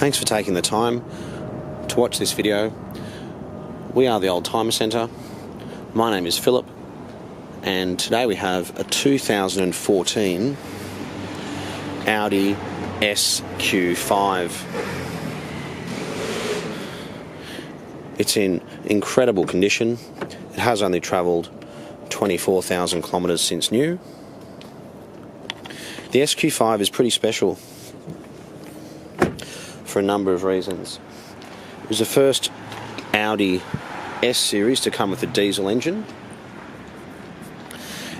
Thanks for taking the time to watch this video. We are the Old Timer Centre. My name is Philip, and today we have a 2014 Audi SQ5. It's in incredible condition. It has only travelled 24,000 kilometres since new. The SQ5 is pretty special for a number of reasons. It was the first Audi S series to come with a diesel engine,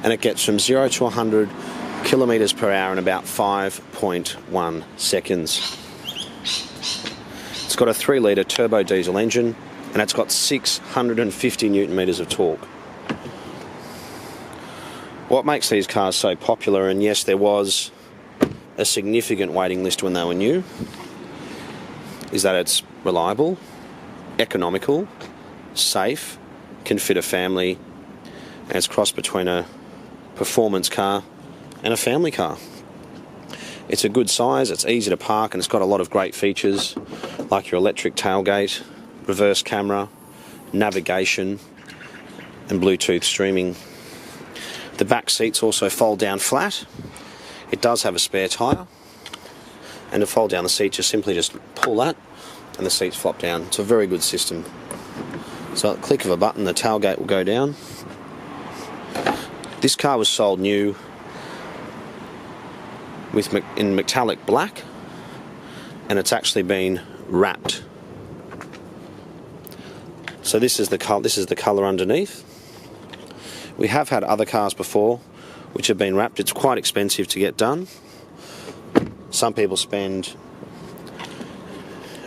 and it gets from 0 to 100 kilometres per hour in about 5.1 seconds. It's got a 3-litre turbo diesel engine, and it's got 650 newton metres of torque. What makes these cars so popular, and yes, there was a significant waiting list when they were new, is that it's reliable, economical, safe, can fit a family, and it's crossed between a performance car and a family car. It's a good size, it's easy to park, and it's got a lot of great features like your electric tailgate, reverse camera, navigation, and Bluetooth streaming. The back seats also fold down flat. It does have a spare tyre, and to fold down the seats you simply just pull that and the seats flop down. It's a very good system. So at the click of a button the tailgate will go down. This car was sold new in metallic black, and it's actually been wrapped. So this is the colour underneath. We have had other cars before which have been wrapped. It's quite expensive to get done. Some people spend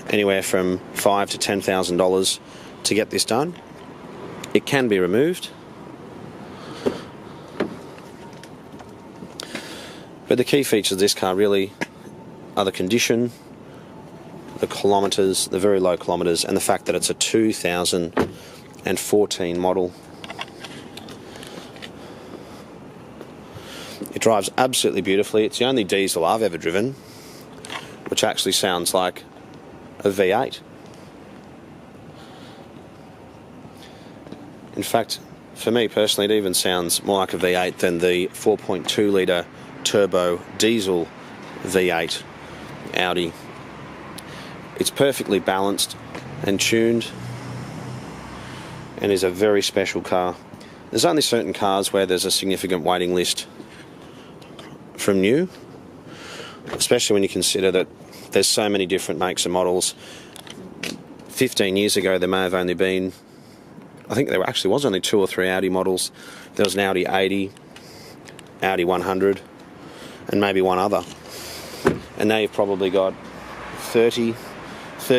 anywhere from $5,000 to $10,000 to get this done. It can be removed, but the key features of this car really are the condition, the kilometres, the very low kilometres, and the fact that it's a 2014 model. It drives absolutely beautifully. It's the only diesel I've ever driven which actually sounds like a V8. In fact, for me personally, it even sounds more like a V8 than the 4.2 litre turbo diesel V8 Audi. It's perfectly balanced and tuned, and is a very special car. There's only certain cars where there's a significant waiting list from new, especially when you consider that there's so many different makes and models. 15 years ago there may have only been, I think there actually was only 2 or 3 Audi models. There was an Audi 80, Audi 100, and maybe one other. And now you've probably got 30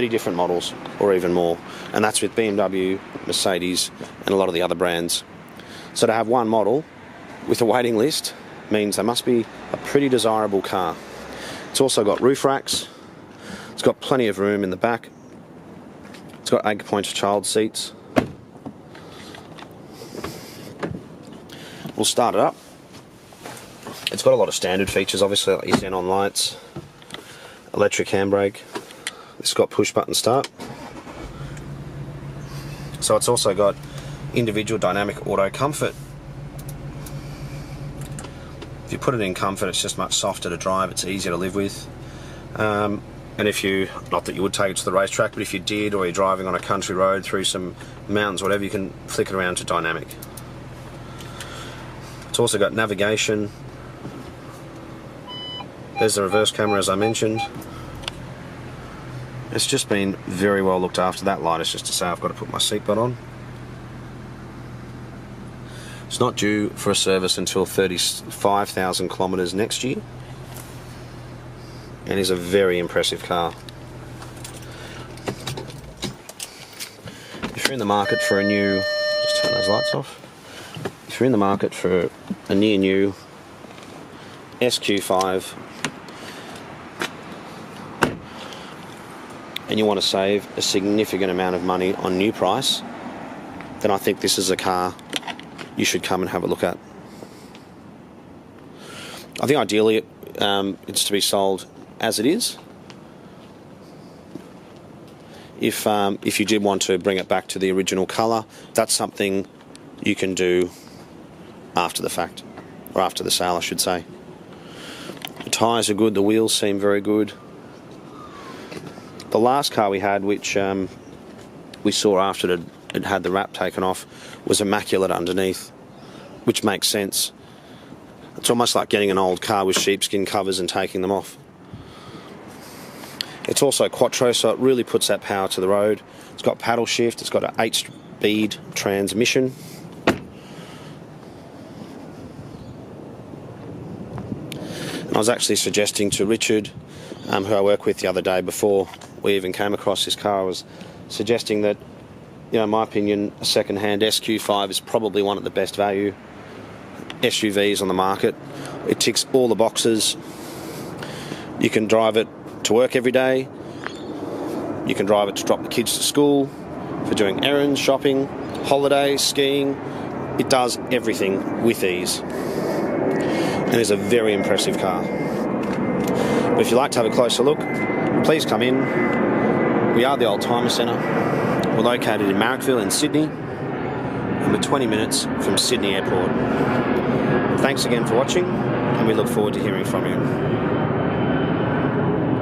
different models, or even more. And that's with BMW, Mercedes, and a lot of the other brands. So to have one model with a waiting list means they must be a pretty desirable car. It's also got roof racks. It's got plenty of room in the back. It's got 8-point child seats. We'll start it up. It's got a lot of standard features, obviously, like your xenon lights, electric handbrake. It's got push button start. So it's also got individual dynamic auto comfort. If you put it in comfort, it's just much softer to drive, it's easier to live with. And if you, not that you would take it to the racetrack, but if you did, or you're driving on a country road through some mountains, whatever, you can flick it around to dynamic. It's also got navigation. There's the reverse camera, as I mentioned. It's just been very well looked after. That light is just to say I've got to put my seatbelt on. It's not due for a service until 35,000 kilometres next year, and is a very impressive car. If you're in the market for a new, just turn those lights off. If you're in the market for a near new SQ5 and you want to save a significant amount of money on new price, then I think this is a car you should come and have a look at. I think ideally it's to be sold as it is, if you did want to bring it back to the original colour, that's something you can do after the fact, or after the sale I should say. The tyres are good, the wheels seem very good. The last car we had, which we saw after it had the wrap taken off, was immaculate underneath, which makes sense. It's almost like getting an old car with sheepskin covers and taking them off. It's also quattro, so it really puts that power to the road. It's got paddle shift, it's got an 8-speed transmission. And I was actually suggesting to Richard, who I worked with the other day before we even came across this car, I was suggesting that, you know, in my opinion, a second-hand SQ5 is probably one of the best value SUVs on the market. It ticks all the boxes. You can drive it to work every day. You can drive it to drop the kids to school, for doing errands, shopping, holidays, skiing. It does everything with ease. And is a very impressive car. But if you'd like to have a closer look, please come in. We are the Oldtimer Centre. We're located in Marrickville in Sydney, and we're 20 minutes from Sydney Airport. Thanks again for watching, and we look forward to hearing from you.